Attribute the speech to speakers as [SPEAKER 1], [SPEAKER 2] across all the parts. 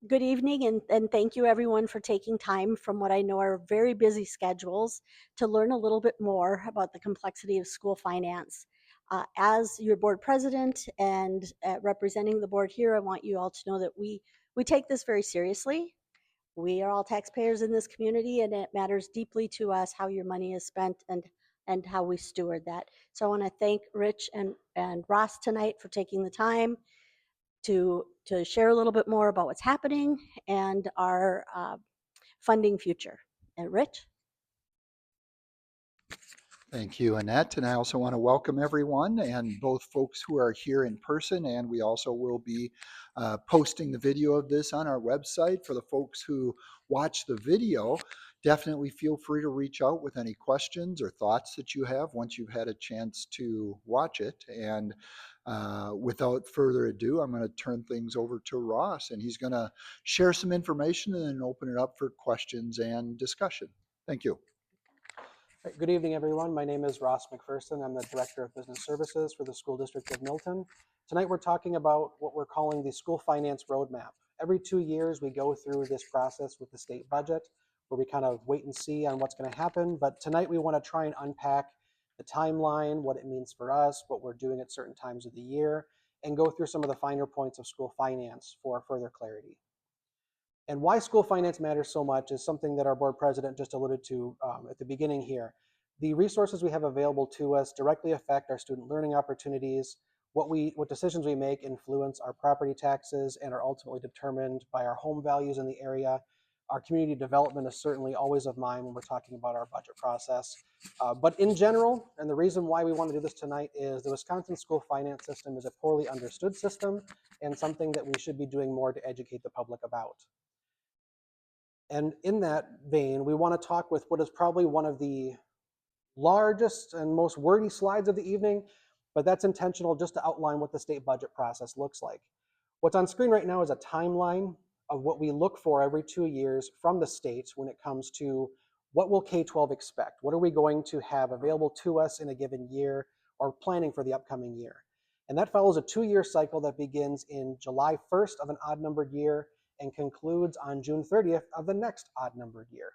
[SPEAKER 1] Good evening, and thank you everyone for taking time from what I know are very busy schedules to learn a little bit more about the complexity of school finance. As your board president and representing the board here, I want you all to know that we take this very seriously. We are all taxpayers in this community, and it matters deeply to us how your money is spent and how we steward that. So I want to thank Rich and Ross tonight for taking the time to share a little bit more about what's happening and our funding future. And Rich?
[SPEAKER 2] Thank you, Annette. And I also want to welcome everyone, and both folks who are here in person, and we also will be posting the video of this on our website. For the folks who watch the video, definitely feel free to reach out with any questions or thoughts that you have once you've had a chance to watch it. And without further ado, I'm going to turn things over to Ross, and he's going to share some information and then open it up for questions and discussion. Thank you.
[SPEAKER 3] Good evening, everyone. My name is Ross MacPherson. I'm the Director of Business Services for the School District of Milton. Tonight, we're talking about what we're calling the School Finance Roadmap. Every 2 years, we go through this process with the state budget, where we kind of wait and see on what's going to happen. But tonight, we want to try and unpack the timeline, what it means for us, what we're doing at certain times of the year, and go through some of the finer points of school finance for further clarity. And why school finance matters so much is something that our board president just alluded to at the beginning here. The resources we have available to us directly affect our student learning opportunities. What decisions we make influence our property taxes and are ultimately determined by our home values in the area. Our community development is certainly always of mind when we're talking about our budget process. But in general, and the reason why we want to do this tonight is the Wisconsin school finance system is a poorly understood system and something that we should be doing more to educate the public about. And in that vein, we want to talk with what is probably one of the largest and most wordy slides of the evening, but that's intentional just to outline what the state budget process looks like. What's on screen right now is a timeline of what we look for every 2 years from the state when it comes to what will K-12 expect? What are we going to have available to us in a given year or planning for the upcoming year? And that follows a 2-year cycle that begins in July 1st of an odd numbered year and concludes on June 30th of the next odd numbered year.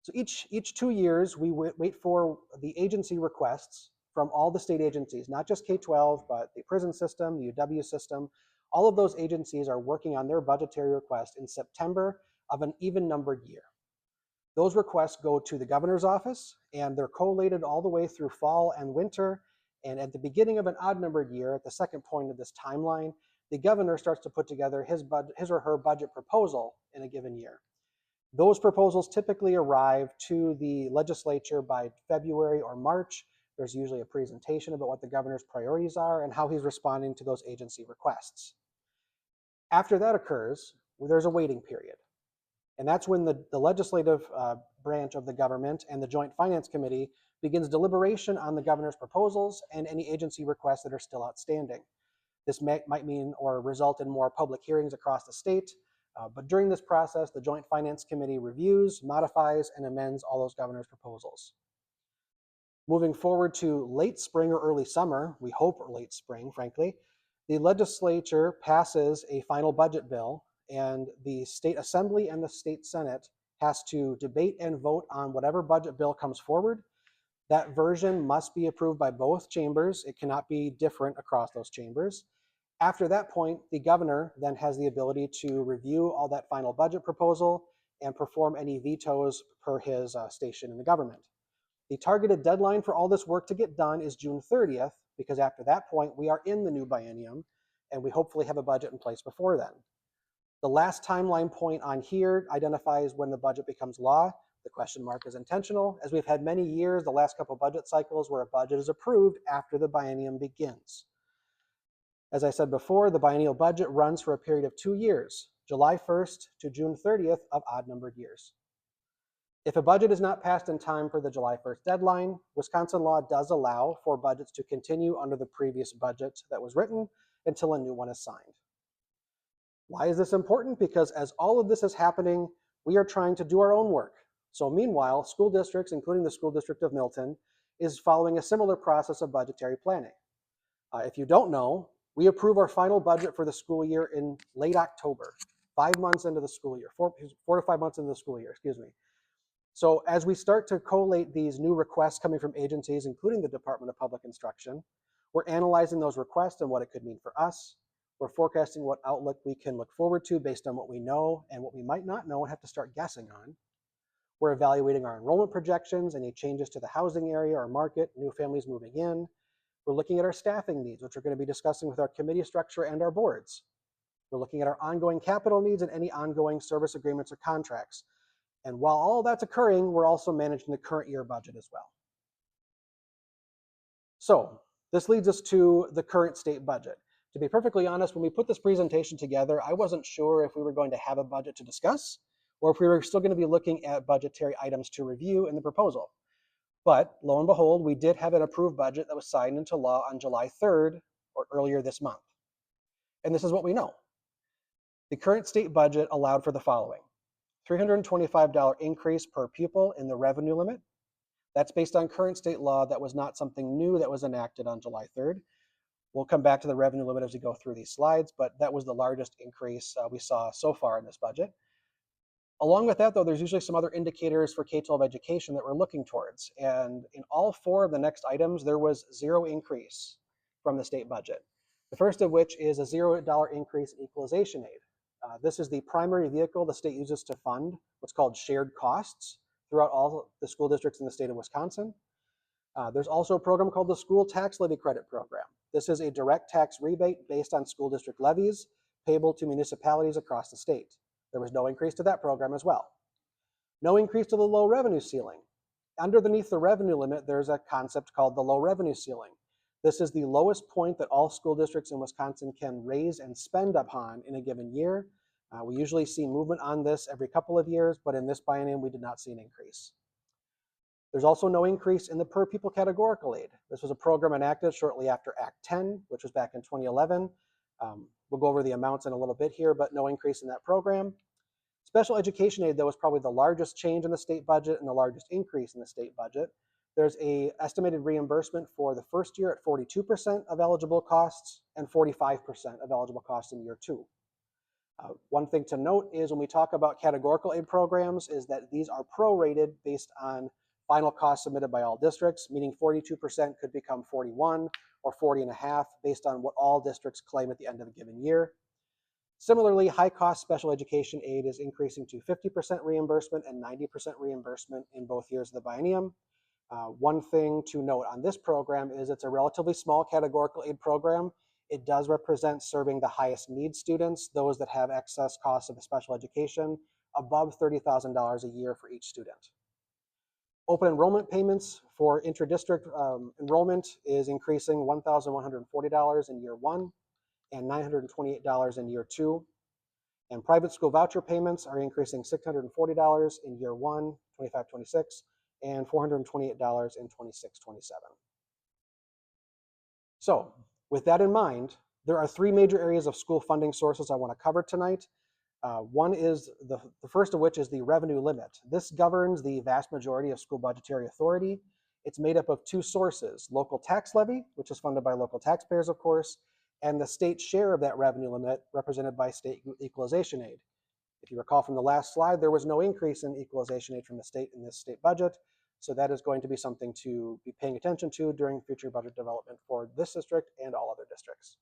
[SPEAKER 3] So each 2 years, we wait for the agency requests from all the state agencies, not just K-12, but the prison system, the UW system. All of those agencies are working on their budgetary request in September of an even numbered year. Those requests go to the governor's office, and they're collated all the way through fall and winter. And at the beginning of an odd numbered year, at the second point of this timeline, the governor starts to put together his or her budget proposal in a given year. Those proposals typically arrive to the legislature by February or March. There's usually a presentation about what the governor's priorities are and how he's responding to those agency requests. After that occurs, there's a waiting period. And that's when the legislative branch of the government and the Joint Finance Committee begins deliberation on the governor's proposals and any agency requests that are still outstanding. This might mean or result in more public hearings across the state, but during this process, the Joint Finance Committee reviews, modifies, and amends all those governor's proposals. Moving forward to late spring or early summer, we hope late spring, frankly, the legislature passes a final budget bill, and the state assembly and the state senate has to debate and vote on whatever budget bill comes forward. That version must be approved by both chambers. It cannot be different across those chambers. After that point, the governor then has the ability to review all that final budget proposal and perform any vetoes per his station in the government. The targeted deadline for all this work to get done is June 30th, because after that point, we are in the new biennium, and we hopefully have a budget in place before then. The last timeline point on here identifies when the budget becomes law. The question mark is intentional, as we've had many years, the last couple budget cycles, where a budget is approved after the biennium begins. As I said before, the biennial budget runs for a period of 2 years, July 1st to June 30th of odd numbered years. If a budget is not passed in time for the July 1st deadline, Wisconsin law does allow for budgets to continue under the previous budget that was written until a new one is signed. Why is this important? Because as all of this is happening, we are trying to do our own work. So meanwhile, school districts, including the School District of Milton, is following a similar process of budgetary planning. If you don't know, we approve our final budget for the school year in late October. 5 months into the school year, 4 to 5 months into the school year, excuse me. So as we start to collate these new requests coming from agencies, including the Department of Public Instruction, we're analyzing those requests and what it could mean for us. We're forecasting what outlook we can look forward to based on what we know and what we might not know and have to start guessing on. We're evaluating our enrollment projections, any changes to the housing area or market, new families moving in. We're looking at our staffing needs, which we're going to be discussing with our committee structure and our boards. We're looking at our ongoing capital needs and any ongoing service agreements or contracts. And while all that's occurring, we're also managing the current year budget as well. So this leads us to the current state budget. To be perfectly honest, when we put this presentation together, I wasn't sure if we were going to have a budget to discuss or if we were still going to be looking at budgetary items to review in the proposal. But lo and behold, we did have an approved budget that was signed into law on July 3rd or earlier this month. And this is what we know. The current state budget allowed for the following: $325 increase per pupil in the revenue limit. That's based on current state law. That was not something new that was enacted on July 3rd. We'll come back to the revenue limit as we go through these slides, but that was the largest increase we saw so far in this budget. Along with that, though, there's usually some other indicators for K-12 education that we're looking towards. And in all four of the next items, there was zero increase from the state budget. The first of which is a $0 increase in equalization aid. This is the primary vehicle the state uses to fund what's called shared costs throughout all the school districts in the state of Wisconsin. There's also a program called the School Tax Levy Credit Program. This is a direct tax rebate based on school district levies payable to municipalities across the state. There was no increase to that program as well. No increase to the low revenue ceiling. Underneath the revenue limit, there's a concept called the low revenue ceiling. This is the lowest point that all school districts in Wisconsin can raise and spend upon in a given year. We usually see movement on this every couple of years, but in this biennium, we did not see an increase. There's also no increase in the per pupil categorical aid. This was a program enacted shortly after Act 10, which was back in 2011. We'll go over the amounts in a little bit here, but no increase in that program. Special education aid, though, was probably the largest change in the state budget and the largest increase in the state budget. There's an estimated reimbursement for the first year at 42% of eligible costs and 45% of eligible costs in year two. One thing to note is when we talk about categorical aid programs is that these are prorated based on final costs submitted by all districts, meaning 42% could become 41 or 40.5 based on what all districts claim at the end of a given year. Similarly, high-cost special education aid is increasing to 50% reimbursement and 90% reimbursement in both years of the biennium. One thing to note on this program is it's a relatively small categorical aid program. It does represent serving the highest need students, those that have excess costs of special education, above $30,000 a year for each student. Open enrollment payments for inter-district enrollment is increasing $1,140 in year one and $928 in year two. And private school voucher payments are increasing $640 in year one, 25-26, and $428 in 26-27. So with that in mind, there are three major areas of school funding sources I want to cover tonight. One is the first of which is the revenue limit. This governs the vast majority of school budgetary authority. It's made up of two sources: local tax levy, which is funded by local taxpayers, of course, and the state share of that revenue limit represented by state equalization aid. If you recall from the last slide, there was no increase in equalization aid from the state in this state budget. So that is going to be something to be paying attention to during future budget development for this district and all other districts.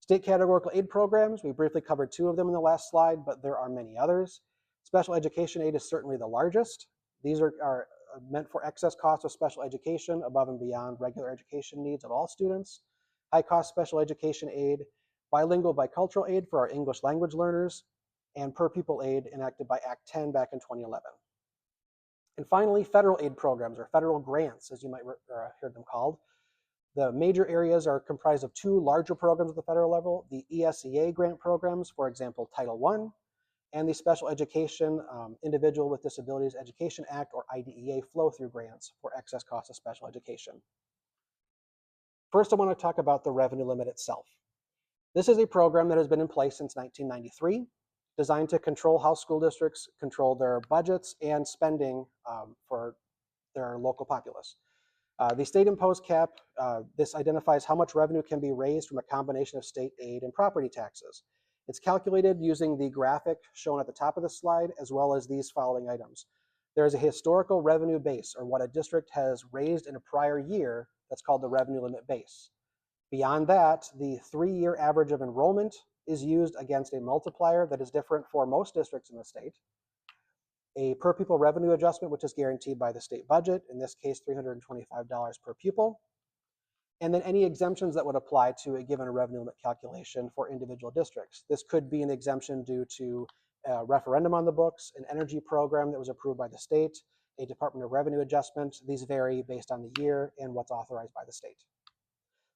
[SPEAKER 3] State categorical aid programs, we briefly covered two of them in the last slide, but there are many others. Special education aid is certainly the largest. These are meant for excess costs of special education above and beyond regular education needs of all students. High cost special education aid, bilingual bicultural aid for our English language learners, and per pupil aid enacted by Act 10 back in 2011. And finally, federal aid programs, or federal grants, as you might hear them called. The major areas are comprised of two larger programs at the federal level: the ESEA grant programs, for example, Title I, and the Special Education Individual with Disabilities Education Act, or IDEA, flow-through grants for excess costs of special education. First, I want to talk about the revenue limit itself. This is a program that has been in place since 1993, designed to control how school districts control their budgets and spending for their local populace. The state imposed cap, this identifies how much revenue can be raised from a combination of state aid and property taxes. It's calculated using the graphic shown at the top of the slide, as well as these following items. There is a historical revenue base, or what a district has raised in a prior year, that's called the revenue limit base. Beyond that, the 3-year average of enrollment is used against a multiplier that is different for most districts in the state. A per pupil revenue adjustment, which is guaranteed by the state budget, in this case $325 per pupil, and then any exemptions that would apply to a given revenue limit calculation for individual districts. This could be an exemption due to a referendum on the books, an energy program that was approved by the state, a Department of Revenue adjustment. These vary based on the year and what's authorized by the state.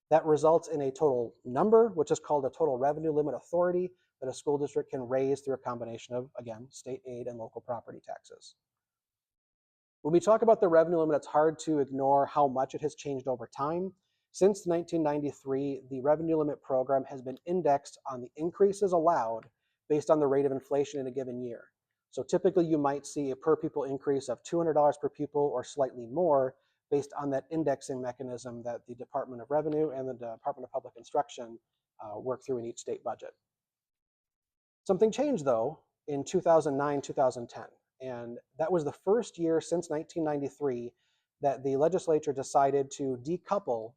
[SPEAKER 3] That results in a total number, which is called a total revenue limit authority, that a school district can raise through a combination of, again, state aid and local property taxes. When we talk about the revenue limit, it's hard to ignore how much it has changed over time. Since 1993, the revenue limit program has been indexed on the increases allowed based on the rate of inflation in a given year. So typically you might see a per pupil increase of $200 per pupil or slightly more based on that indexing mechanism that the Department of Revenue and the Department of Public Instruction work through in each state budget. Something changed though in 2009, 2010, and that was the first year since 1993 that the legislature decided to decouple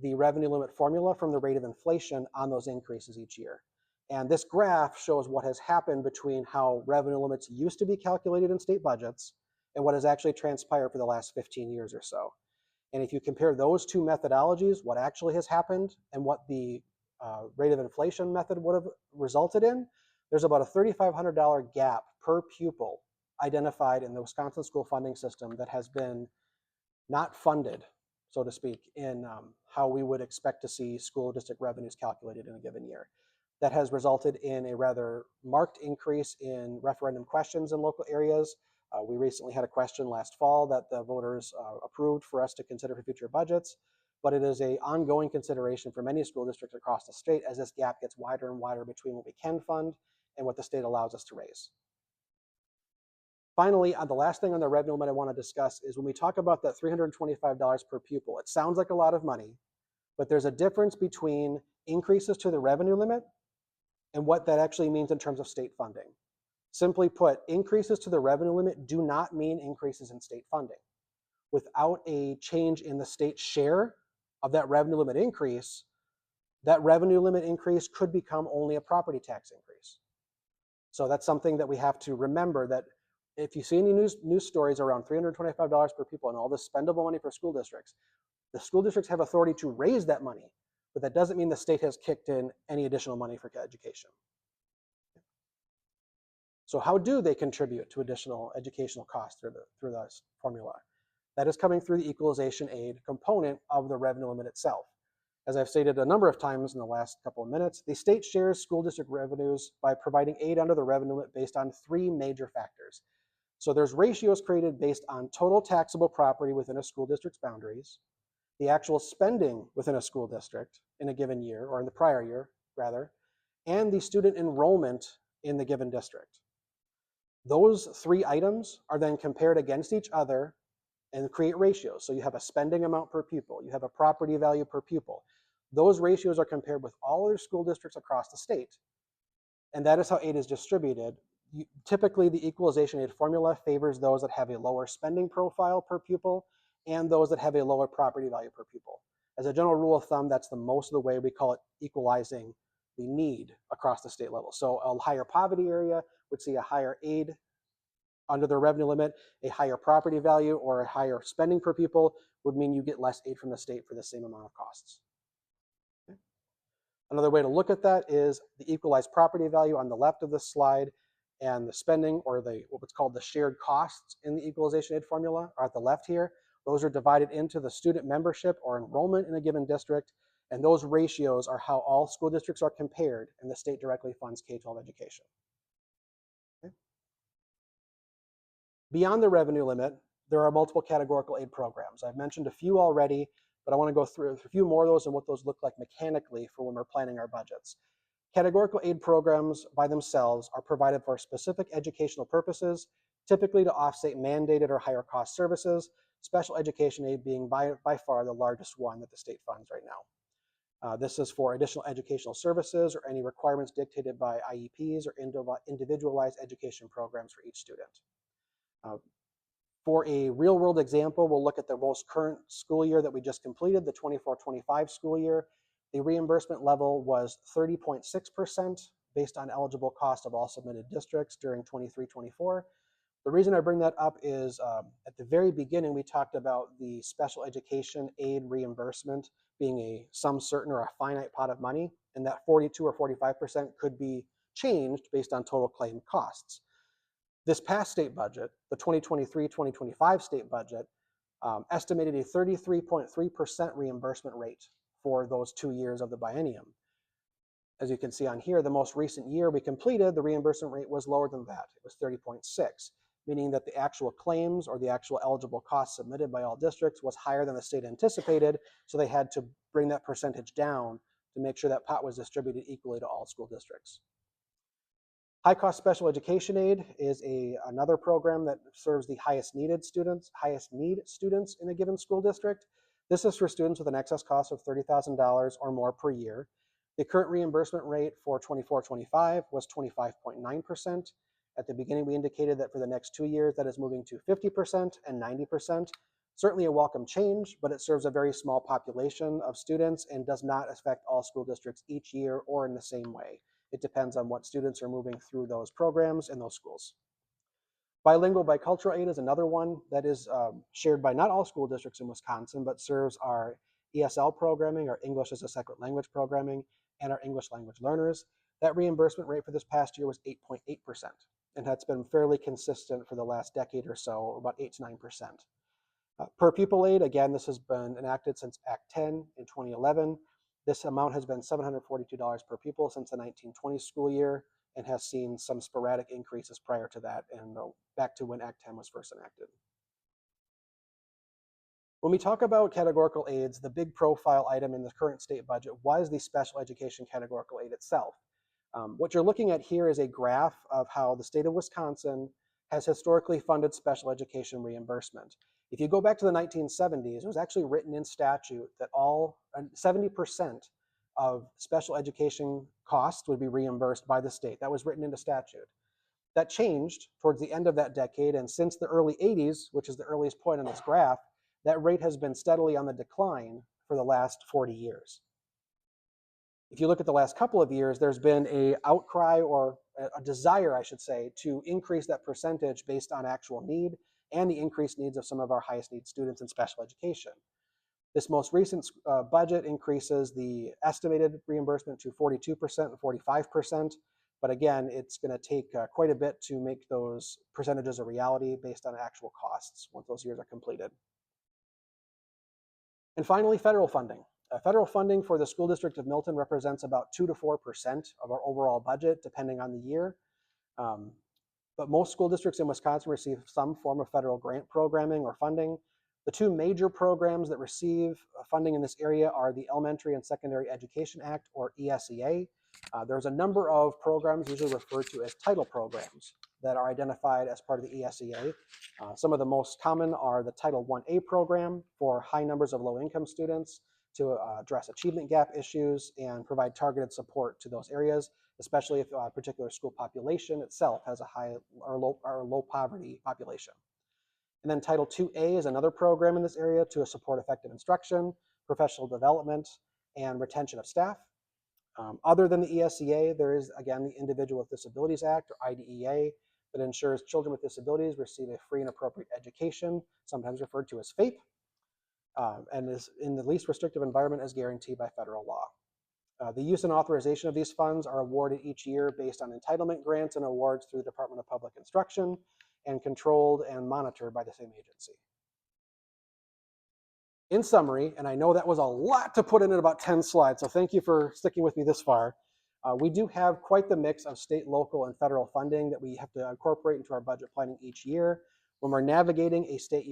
[SPEAKER 3] the revenue limit formula from the rate of inflation on those increases each year. And this graph shows what has happened between how revenue limits used to be calculated in state budgets and what has actually transpired for the last 15 years or so. And if you compare those two methodologies, what actually has happened and what the rate of inflation method would have resulted in, there's about a $3,500 gap per pupil identified in the Wisconsin school funding system that has been not funded, so to speak, in how we would expect to see school district revenues calculated in a given year. That has resulted in a rather marked increase in referendum questions in local areas. We recently had a question last fall that the voters approved for us to consider for future budgets, but it is an ongoing consideration for many school districts across the state as this gap gets wider and wider between what we can fund and what the state allows us to raise. Finally, the last thing on the revenue limit I want to discuss is when we talk about that $325 per pupil, it sounds like a lot of money, but there's a difference between increases to the revenue limit and what that actually means in terms of state funding. Simply put, increases to the revenue limit do not mean increases in state funding. Without a change in the state share of that revenue limit increase, that revenue limit increase could become only a property tax increase. So that's something that we have to remember, that if you see any news stories around $325 per pupil and all this spendable money for school districts, the school districts have authority to raise that money, but that doesn't mean the state has kicked in any additional money for education. So how do they contribute to additional educational costs through this formula? That is coming through the equalization aid component of the revenue limit itself. As I've stated a number of times in the last couple of minutes, the state shares school district revenues by providing aid under the revenue limit based on 3 major factors. So there's ratios created based on total taxable property within a school district's boundaries, the actual spending within a school district in a given year, or in the prior year, rather, and the student enrollment in the given district. Those 3 items are then compared against each other and create ratios. So you have a spending amount per pupil, you have a property value per pupil. Those ratios are compared with all other school districts across the state. And that is how aid is distributed. Typically, the equalization aid formula favors those that have a lower spending profile per pupil and those that have a lower property value per pupil. As a general rule of thumb, that's the most of the way we call it equalizing the need across the state level. So a higher poverty area would see a higher aid under the revenue limit. A higher property value or a higher spending per pupil would mean you get less aid from the state for the same amount of costs. Okay. Another way to look at that is the equalized property value on the left of this slide, and the spending, or what's called the shared costs in the equalization aid formula, are at the left here. Those are divided into the student membership or enrollment in a given district, and those ratios are how all school districts are compared, and the state directly funds K-12 education. Okay. Beyond the revenue limit, there are multiple categorical aid programs. I've mentioned a few already, but I want to go through a few more of those and what those look like mechanically for when we're planning our budgets. Categorical aid programs by themselves are provided for specific educational purposes, typically to offset mandated or higher cost services, special education aid being by far the largest one that the state funds right now. This is for additional educational services or any requirements dictated by IEPs or individualized education programs for each student. For a real world example, we'll look at the most current school year that we just completed, the 24-25 school year. The reimbursement level was 30.6% based on eligible cost of all submitted districts during 23-24. The reason I bring that up is at the very beginning, we talked about the special education aid reimbursement being a sum certain or a finite pot of money, and that 42 or 45% could be changed based on total claim costs. This past state budget, the 2023-2025 state budget, estimated a 33.3% reimbursement rate for those 2 years of the biennium. As you can see on here, the most recent year we completed, the reimbursement rate was lower than that. It was 30.6, meaning that the actual claims or the actual eligible costs submitted by all districts was higher than the state anticipated, so they had to bring that percentage down to make sure that pot was distributed equally to all school districts. High cost special education aid is another program that serves the highest need students in a given school district. This is for students with an excess cost of $30,000 or more per year. The current reimbursement rate for 24-25 was 25.9%. At the beginning, we indicated that for the next 2 years, that is moving to 50% and 90%. Certainly a welcome change, but it serves a very small population of students and does not affect all school districts each year or in the same way. It depends on what students are moving through those programs in those schools. Bilingual bicultural aid is another one that is shared by not all school districts in Wisconsin, but serves our ESL programming, our English as a Second Language programming, and our English language learners. That reimbursement rate for this past year was 8.8%, and that's been fairly consistent for the last decade or so, about 8 to 9%. Per pupil aid, again, this has been enacted since Act 10 in 2011. This amount has been $742 per pupil since the 1920 school year and has seen some sporadic increases prior to that and back to when Act 10 was first enacted. When we talk about categorical aids, the big profile item in the current state budget was the special education categorical aid itself. What you're looking at here is a graph of how the state of Wisconsin has historically funded special education reimbursement. If you go back to the 1970s, it was actually written in statute that all 70% of special education costs would be reimbursed by the state. That was written into statute. That changed towards the end of that decade, and since the early 80s, which is the earliest point on this graph, that rate has been steadily on the decline for the last 40 years. If you look at the last couple of years, there's been an outcry or a desire, I should say, to increase that percentage based on actual need and the increased needs of some of our highest need students in special education. This most recent budget increases the estimated reimbursement to 42% and 45%. But again, it's going to take quite a bit to make those percentages a reality based on actual costs once those years are completed. And finally, federal funding. Federal funding for the school district of Milton represents about 2 to 4% of our overall budget, depending on the year. But most school districts in Wisconsin receive some form of federal grant programming or funding. The two major programs that receive funding in this area are the Elementary and Secondary Education Act, or ESEA. There's a number of programs usually referred to as title programs that are identified as part of the ESEA. Some of the most common are the Title 1A program for high numbers of low-income students to address achievement gap issues and provide targeted support to those areas, especially if a particular school population itself has a high or low poverty population. And then Title 2A is another program in this area to support effective instruction, professional development, and retention of staff. Other than the ESEA, there is, again, the Individual with Disabilities Act, or IDEA, that ensures children with disabilities receive a free and appropriate education, sometimes referred to as FAPE, and is in the least restrictive environment as guaranteed by federal law. The use and authorization of these funds are awarded each year based on entitlement grants and awards through the Department of Public Instruction and controlled and monitored by the same agency. In summary, and I know that was a lot to put in about 10 slides, so thank you for sticking with me this far. We do have quite the mix of state, local, and federal funding that we have to incorporate into our budget planning each year. When we're navigating a state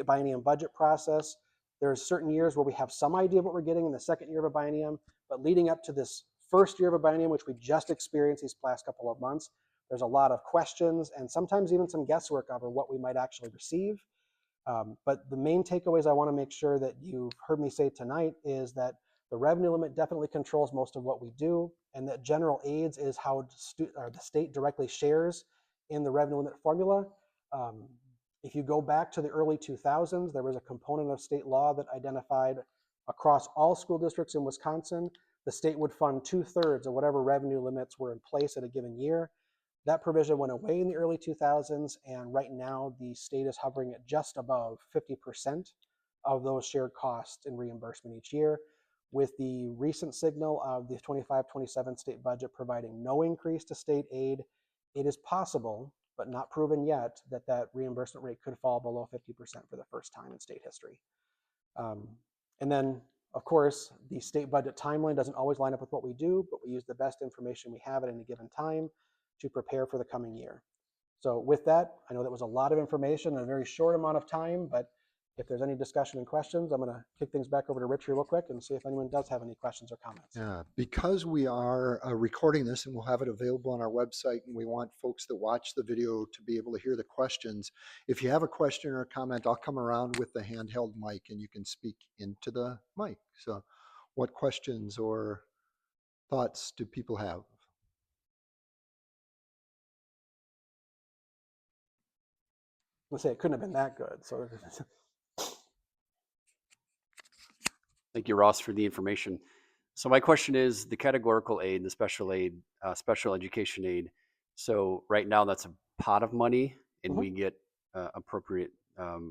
[SPEAKER 3] biennium budget process, there's certain years where we have some idea of what we're getting in the second year of a biennium, but leading up to this first year of a biennium, which we just experienced these last couple of months, there's a lot of questions and sometimes even some guesswork over what we might actually receive. But the main takeaways I want to make sure that you've heard me say tonight is that The revenue limit definitely controls most of what we do, and that general aids is how the state directly shares in the revenue limit formula. Um, if you go back to the early 2000s, there was a component of state law that identified across all school districts in Wisconsin, the state would fund 2/3 of whatever revenue limits were in place at a given year. That provision went away in the early 2000s, and right now the state is hovering at just above 50% of those shared costs in reimbursement each year, with the recent signal of the 25-27 state budget providing no increase to state aid. It is possible, but not proven yet, that that reimbursement rate could fall below 50% for the first time in state history. And then, of course, the state budget timeline doesn't always line up with what we do, but we use the best information we have at any given time to prepare for the coming year. So with that, I know that was a lot of information in a very short amount of time, but if there's any discussion and questions, I'm going to kick things back over to Rich here real quick and see if anyone does have any questions or comments.
[SPEAKER 2] Yeah, because we are recording this and we'll have it available on our website, and we want folks that watch the video to be able to hear the questions. If you have a question or a comment, I'll come around with the handheld mic and you can speak into the mic. So what questions or thoughts do people have?
[SPEAKER 3] Let's say it couldn't have been that good. So
[SPEAKER 4] Thank you, Ross, for the information. So my question is the categorical aid, the special aid, special education aid. So right now that's a pot of money, and we get appropriate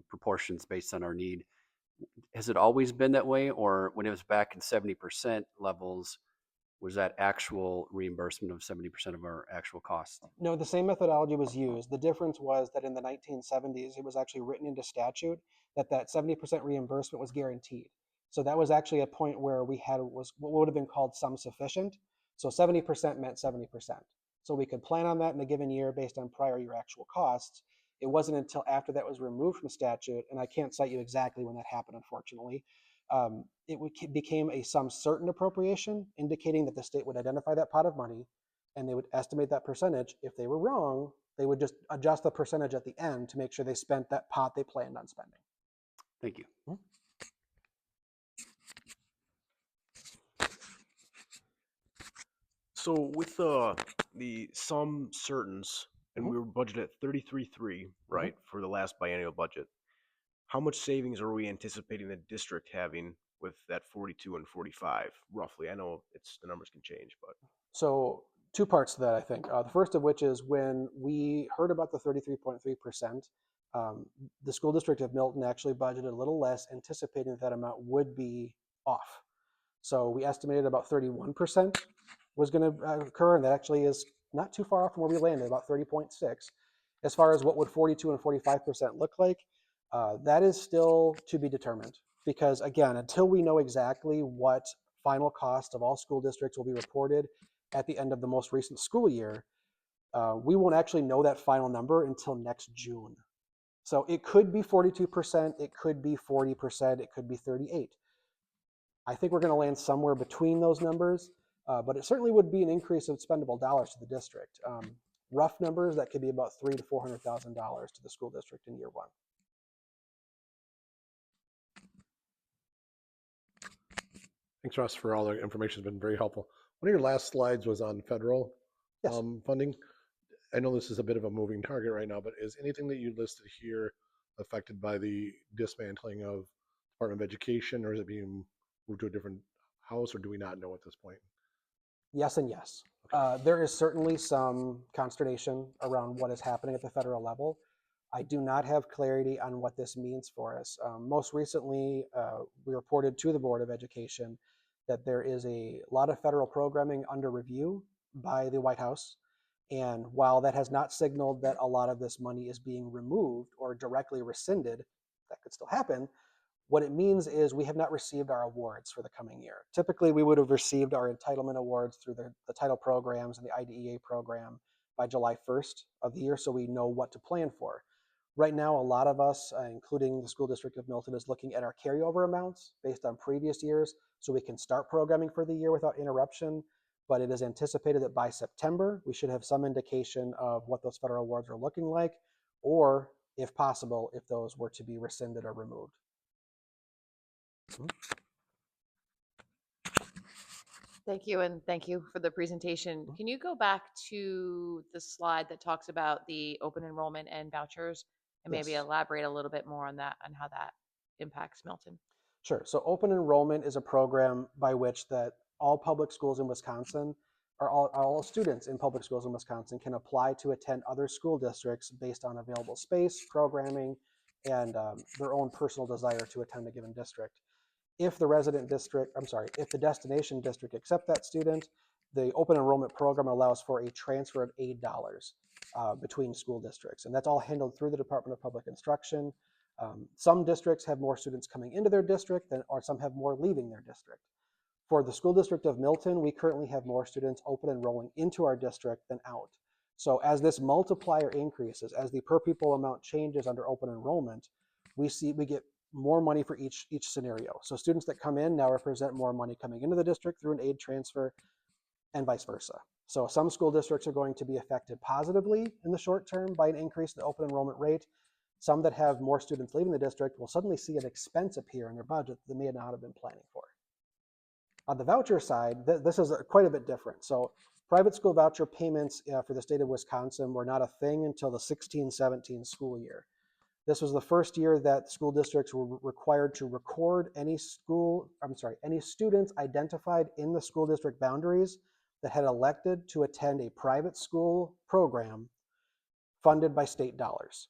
[SPEAKER 4] proportions based on our need. Has it always been that way, or when it was back in 70% levels, was that actual reimbursement of 70% of our actual costs?
[SPEAKER 3] No, the same methodology was used. The difference was that in the 1970s, it was actually written into statute that that 70% reimbursement was guaranteed. So that was actually a point where we had was what would have been called sum sufficient. So 70% meant 70%. So we could plan on that in a given year based on prior year actual costs. It wasn't until after that was removed from statute, and I can't cite you exactly when that happened, unfortunately. It became a sum certain appropriation, indicating that the state would identify that pot of money and they would estimate that percentage. If they were wrong, they would just adjust the percentage at the end to make sure they spent that pot they planned on spending.
[SPEAKER 4] Thank you.
[SPEAKER 5] So with the sum certains, and we were budgeted at 33.3, right, for the last biennial budget. How much savings are we anticipating the district having with that 42 and 45, roughly? I know the numbers can change, but
[SPEAKER 3] So two parts to that, I think. The first of which is when we heard about the 33.3%, the school district of Milton actually budgeted a little less, anticipating that amount would be off. So we estimated about 31% was going to occur, and that actually is not too far off from where we landed, about 30.6. As far as what would 42 and 45% look like, that is still to be determined. Because again, until we know exactly what final cost of all school districts will be reported at the end of the most recent school year, we won't actually know that final number until next June. So it could be 42%, it could be 40%, it could be 38%. I think we're going to land somewhere between those numbers, but it certainly would be an increase of spendable dollars to the district. Rough numbers, that could be about $300,000 to $400,000 to the school district in year one.
[SPEAKER 6] Thanks, Ross, for all the information. It's been very helpful. One of your last slides was on federal funding. I know this is a bit of a moving target right now, but is anything that you listed here affected by the dismantling of Department of Education, or is it being moved to a different house, or do we not know at this point?
[SPEAKER 3] Yes and yes. There is certainly some consternation around what is happening at the federal level. I do not have clarity on what this means for us. Most recently, we reported to the Board of Education that there is a lot of federal programming under review by the White House. And while that has not signaled that a lot of this money is being removed or directly rescinded, that could still happen. What it means is we have not received our awards for the coming year. Typically, we would have received our entitlement awards through the title programs and the IDEA program by July 1st of the year, so we know what to plan for. Right now, a lot of us, including the school district of Milton, is looking at our carryover amounts based on previous years so we can start programming for the year without interruption. But it is anticipated that by September, we should have some indication of what those federal awards are looking like, or if possible, if those were to be rescinded or removed.
[SPEAKER 7] Thank you, and thank you for the presentation. Can you go back to the slide that talks about the open enrollment and vouchers and maybe
[SPEAKER 3] Yes.
[SPEAKER 7] elaborate a little bit more on that, on how that impacts Milton?
[SPEAKER 3] Sure. So open enrollment is a program by which that all public schools in Wisconsin, or all students in public schools in Wisconsin, can apply to attend other school districts based on available space, programming, and their own personal desire to attend a given district. If the if the destination district accept that student, the open enrollment program allows for a transfer of aid dollars between school districts. And that's all handled through the Department of Public Instruction. Some districts have more students coming into their district or some have more leaving their district. For the school district of Milton, we currently have more students open enrolling into our district than out. So as this multiplier increases, as the per pupil amount changes under open enrollment, we get more money for each scenario. So students that come in now represent more money coming into the district through an aid transfer, and vice versa. So some school districts are going to be affected positively in the short term by an increase in the open enrollment rate. Some that have more students leaving the district will suddenly see an expense appear in their budget that they may not have been planning for. On the voucher side, this is quite a bit different. So private school voucher payments for the state of Wisconsin were not a thing until the 16-17 school year. This was the first year that school districts were required to record any students identified in the school district boundaries that had elected to attend a private school program funded by state dollars.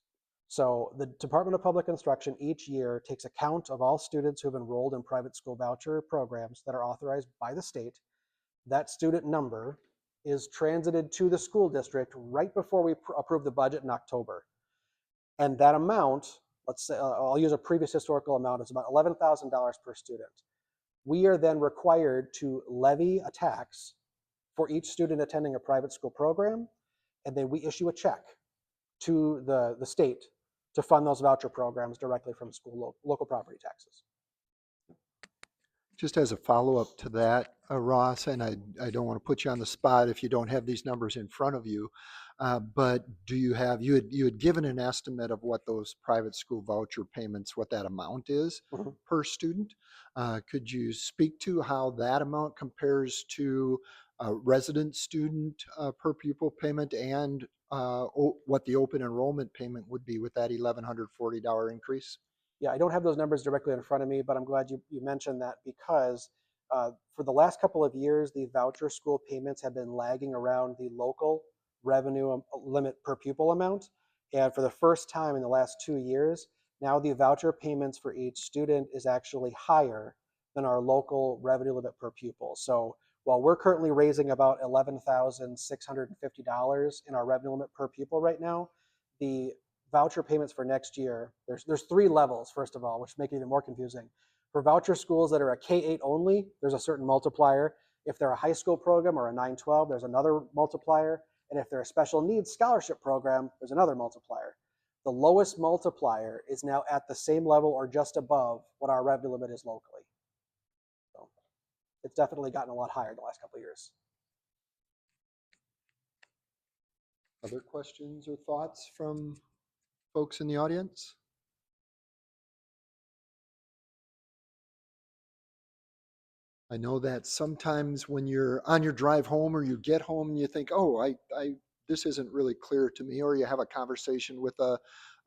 [SPEAKER 3] So the Department of Public Instruction each year takes account of all students who have enrolled in private school voucher programs that are authorized by the state. That student number is transited to the school district right before we approve the budget in October. And that amount, let's say, I'll use a previous historical amount, it's about $11,000 per student. We are then required to levy a tax for each student attending a private school program, and then we issue a check to the state to fund those voucher programs directly from school local property taxes.
[SPEAKER 2] Just as a follow-up to that, Ross, and I don't want to put you on the spot if you don't have these numbers in front of you, but do you have, you had given an estimate of what those private school voucher payments, what that amount is per student. Could you speak to how that amount compares to resident student per pupil payment and what the open enrollment payment would be with that $1,140 increase?
[SPEAKER 3] Yeah, I don't have those numbers directly in front of me, but I'm glad you mentioned that because for the last couple of years, the voucher school payments have been lagging around the local revenue limit per pupil amount. And for the first time in the last 2 years, now the voucher payments for each student is actually higher than our local revenue limit per pupil. So while we're currently raising about $11,650 in our revenue limit per pupil right now, the voucher payments for next year, there's 3 levels, first of all, which make it even more confusing. For voucher schools that are a K-8 only, there's a certain multiplier. If they're a high school program or a 9-12, there's another multiplier. And if they're a special needs scholarship program, there's another multiplier. The lowest multiplier is now at the same level or just above what our revenue limit is locally. So it's definitely gotten a lot higher in the last couple of years.
[SPEAKER 2] Other questions or thoughts from folks in the audience? I know that sometimes when you're on your drive home or you get home and you think, oh, this isn't really clear to me, or you have a conversation with a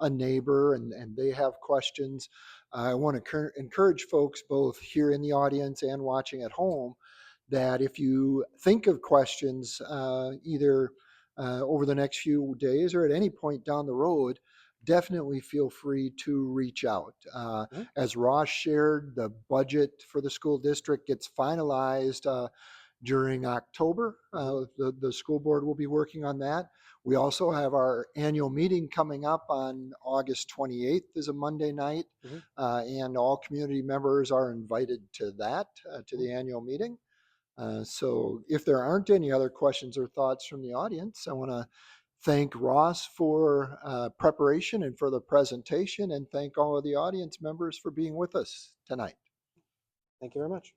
[SPEAKER 2] neighbor and they have questions. I want to encourage folks both here in the audience and watching at home that if you think of questions either over the next few days or at any point down the road, definitely feel free to reach out. As Ross shared, the budget for the school district gets finalized during October. The school board will be working on that. We also have our annual meeting coming up on August 28th is a Monday night, and all community members are invited to that, to the annual meeting. So if there aren't any other questions or thoughts from the audience, I want to thank Ross for preparation and for the presentation, and thank all of the audience members for being with us tonight.
[SPEAKER 3] Thank you very much.